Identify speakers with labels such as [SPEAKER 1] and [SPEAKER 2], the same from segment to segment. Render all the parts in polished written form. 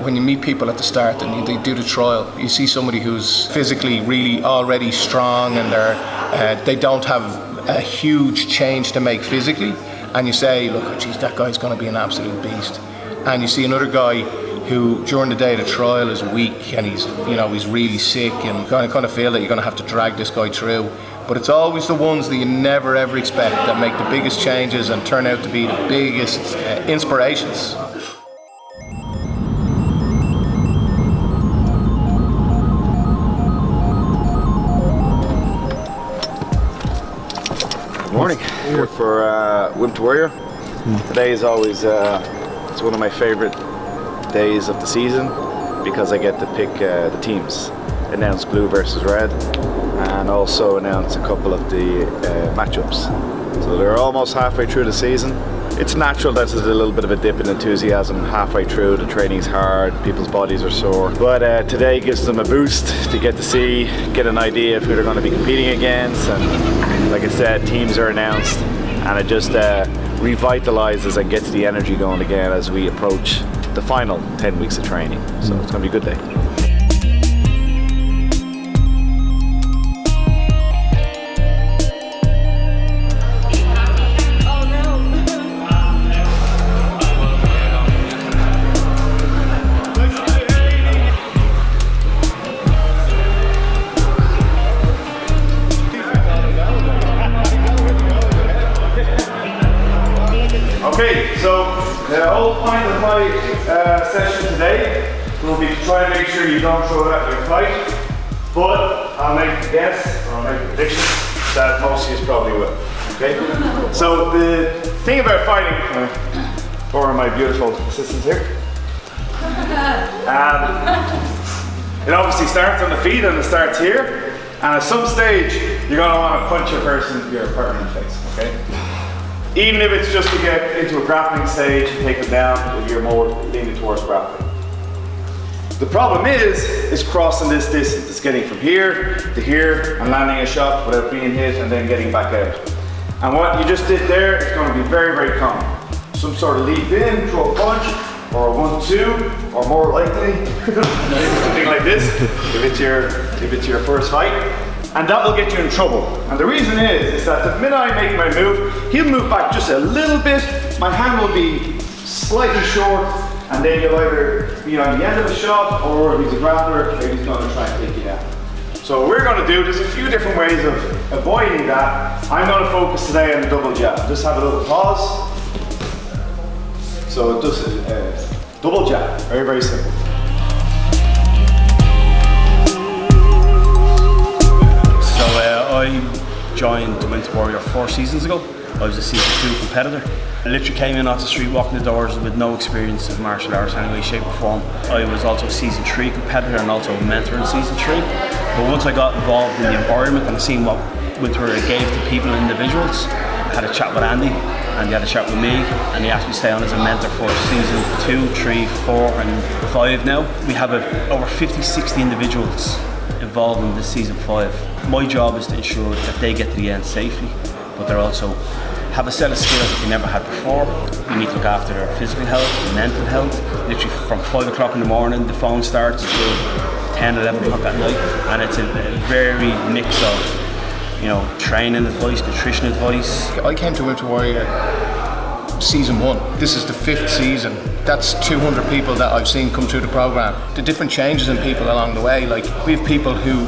[SPEAKER 1] when you meet people at the start and they do the trial, you see somebody who's physically really already strong and they don't have a huge change to make physically, and you say, look, oh, geez, that guy's going to be an absolute beast. And you see another guy who during the day of the trial is weak and he's really sick, and you kind of feel that you're going to have to drag this guy through. But it's always the ones that you never ever expect that make the biggest changes and turn out to be the biggest inspirations.
[SPEAKER 2] Good morning. Here for Wimp Warrior. Today is always it's one of my favorite days of the season because I get to pick the teams, announce blue versus red, and also announce a couple of the matchups. So they're almost halfway through the season. It's natural that there's a little bit of a dip in enthusiasm halfway through. The training's hard, people's bodies are sore. But today gives them a boost to get to see, get an idea of who they're going to be competing against. And like I said, teams are announced, and it just revitalizes and gets the energy going again as we approach the final 10 weeks of training. So it's going to be a good day. Okay, so the whole point of my session today will be to try and make sure you don't throw it out your fight, but I'll make a guess, or I'll make a prediction that most of you probably will. Okay? So the thing about fighting, for my beautiful assistants here, it obviously starts on the feet and it starts here, and at some stage you're going to want to punch your partner in the face. Okay? Even if it's just to get into a grappling stage and take them down, you're more leaning towards grappling. The problem is crossing this distance. It's getting from here to here and landing a shot without being hit and then getting back out. And what you just did there is going to be very, very common. Some sort of leap in, throw a punch, or a 1-2, or more likely, something like this, if it's your first fight. And that will get you in trouble. And the reason is that the minute I make my move, he'll move back just a little bit, my hand will be slightly short, and then you'll either be on the end of the shot, or if he's a grappler, maybe he's going to try and take you down. So what we're going to do, there's a few different ways of avoiding that. I'm going to focus today on the double jab. Just have a little pause. So it does double jab, very, very simple.
[SPEAKER 3] I joined the Wimp Warrior 4 seasons ago. I was a season 2 competitor. I literally came in off the street, walking the doors with no experience of martial arts in any way, shape or form. I was also a season 3 competitor and also a mentor in season 3. But once I got involved in the environment and seen what Wimp Warrior gave to people and individuals, I had a chat with Andy, and he had a chat with me, and he asked me to stay on as a mentor for season 2, 3, 4 and 5 now. We have over 50-60 individuals involved in this season 5. My job is to ensure that they get to the end safely, but they also have a set of skills that they never had before. We need to look after their physical health, their mental health. Literally from 5 o'clock in the morning, the phone starts till 10, 11 o'clock at night, and it's a very mix of, training advice, nutrition advice.
[SPEAKER 1] I came to Wimp Warrior season 1. This is the 5th season. That's 200 people that I've seen come through the program. The different changes in people along the way. Like, we have people who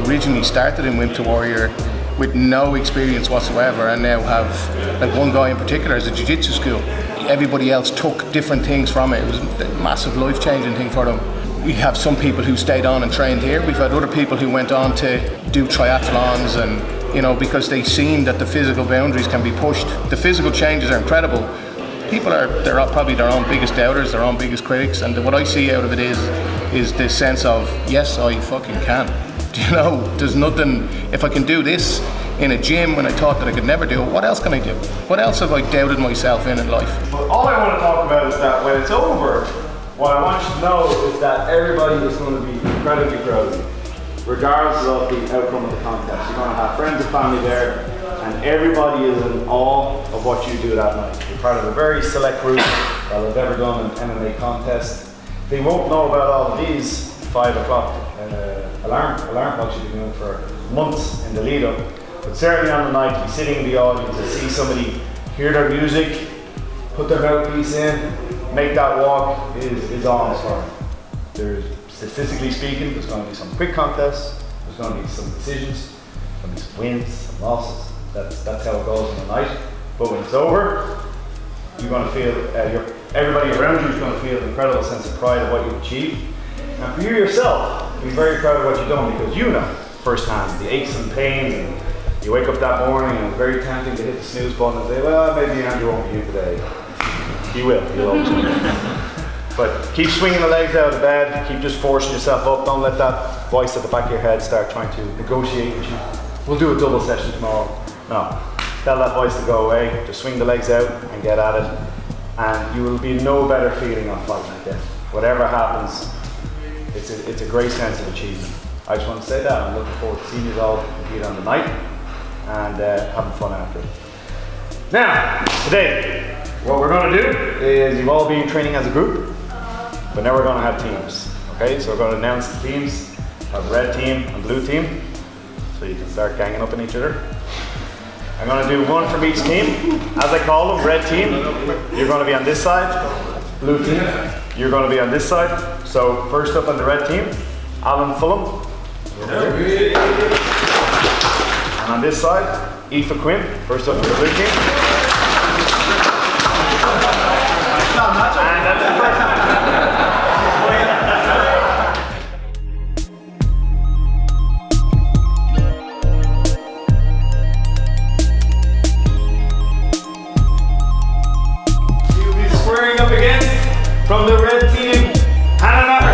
[SPEAKER 1] originally started in Wimp Warrior with no experience whatsoever, and now have, like one guy in particular, has a jiu-jitsu school. Everybody else took different things from it. It was a massive life-changing thing for them. We have some people who stayed on and trained here. We've had other people who went on to do triathlons, and because they've seen that the physical boundaries can be pushed. The physical changes are incredible. People they're probably their own biggest doubters, their own biggest critics, and what I see out of it is this sense of, yes, I fucking can. There's nothing, if I can do this in a gym when I thought that I could never do it, what else can I do? What else have I doubted myself in life?
[SPEAKER 2] But all I want to talk about is that when it's over, what I want you to know is that everybody is going to be incredibly proud of you, regardless of the outcome of the contest. You're going to have friends and family there, and everybody is in awe of what you do that night. You're part of a very select group that have ever done an MMA contest. they won't know about all of these 5 o'clock alarm clocks you've been doing for months in the lead up. But certainly on the night, to be sitting in the audience, to see somebody hear their music, put their mouthpiece in, make that walk is awe-inspiring. There's, statistically speaking, there's going to be some quick contests, there's going to be some decisions, there's going to be some wins, some losses. That's how it goes on the night. But when it's over, you're going to feel, everybody around you is going to feel an incredible sense of pride of what you've achieved. And for you yourself, be very proud of what you've done, because you know firsthand the aches and pains, and you wake up that morning and it's very tempting to hit the snooze button and say, well, maybe Andrew won't be here today. He will, he'll always be. But keep swinging the legs out of bed, keep just forcing yourself up, don't let that voice at the back of your head start trying to negotiate with you. We'll do a double session tomorrow. No, tell that voice to go away, just swing the legs out and get at it, and you will be no better feeling on fight night then. Whatever happens, it's a great sense of achievement. I just want to say that. I'm looking forward to seeing you all compete on the night and having fun after it. Now, today, what we're going to do is, you've all been training as a group, but now we're going to have teams. Okay, so we're going to announce the teams, have red team and blue team, so you can start ganging up on each other. I'm going to do one from each team. As I call them, red team, you're going to be on this side. Blue team, you're going to be on this side. So first up on the red team, Alan Fulham. And on this side, Aoife Quinn, first up for the blue team. And that's the first match. You'll be squaring up against, from the red team, Hannah Maher.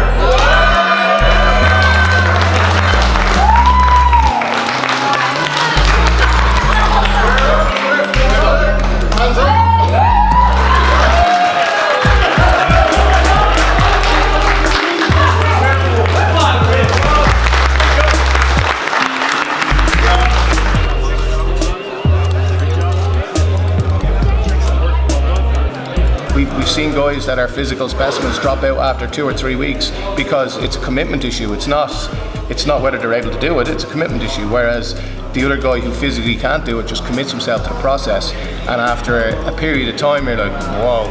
[SPEAKER 1] We've seen guys that are physical specimens drop out after 2 or 3 weeks because it's a commitment issue. It's not whether they're able to do it, it's a commitment issue. Whereas the other guy who physically can't do it just commits himself to the process, and after a period of time you're like, whoa,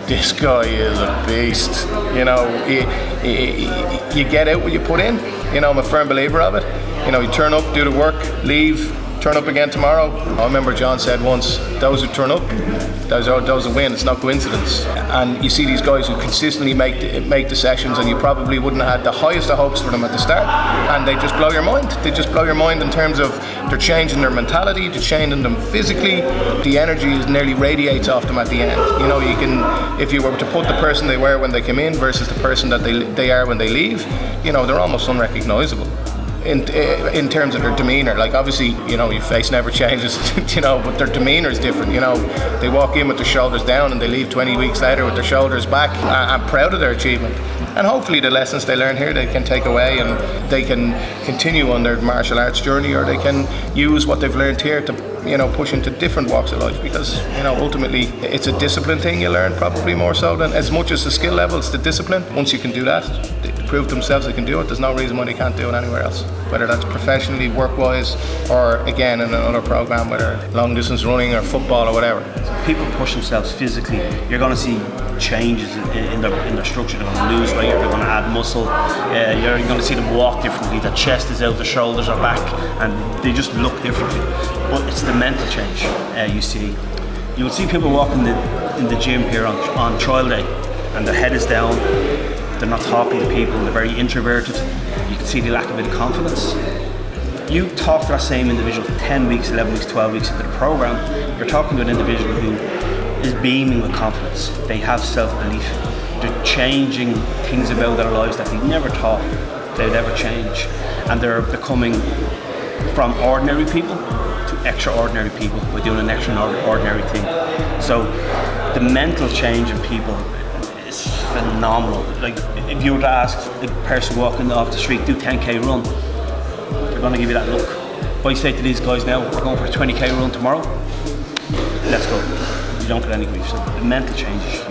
[SPEAKER 1] this guy is a beast. You know, you get out what you put in. You know, I'm a firm believer of it. You know, you turn up, do the work, leave, turn up again tomorrow. I remember John said once, those who turn up, those who win. It's not coincidence. And you see these guys who consistently make the sessions, and you probably wouldn't have had the highest of hopes for them at the start, and they just blow your mind. They just blow your mind in terms of they're changing their mentality, they're changing them physically. The energy nearly radiates off them at the end. You know, you can, if you were to put the person they were when they came in versus the person that they are when they leave, you know, they're almost unrecognisable. In terms of their demeanour, like obviously, you know, your face never changes, you know, but their demeanour is different. You know, they walk in with their shoulders down and they leave 20 weeks later with their shoulders back. I'm proud of their achievement, and hopefully the lessons they learn here they can take away and they can continue on their martial arts journey, or they can use what they've learned here to, you know, push into different walks of life, because, you know, ultimately it's a discipline thing you learn, probably more so than as much as the skill level. It's the discipline. Once you can do that, they prove themselves they can do it. There's no reason why they can't do it anywhere else, whether that's professionally, work-wise, or again in another program, whether long distance running or football or whatever.
[SPEAKER 3] People push themselves physically. You're going to see changes in their structure. They're going to lose weight, they're going to add muscle. You're going to see them walk differently. Their chest is out, their shoulders are back, and they just look differently. But it's the mental change you see. You'll see people walking in the gym here on trial day, and their head is down. They're not talking to people. They're very introverted. You can see they lack a bit of confidence. You talk to that same individual 10 weeks, 11 weeks, 12 weeks into the program, you're talking to an individual who is beaming with confidence. They have self-belief. They're changing things about their lives that they never thought they'd ever change. And they're becoming from ordinary people to extraordinary people by doing an extraordinary thing. So the mental change in people is phenomenal. Like, if you were to ask a person walking off the street, do 10k run, they're going to give you that look. If I say to these guys now, we're going for a 20k run tomorrow, let's go. You don't get any grief. So the mental changes.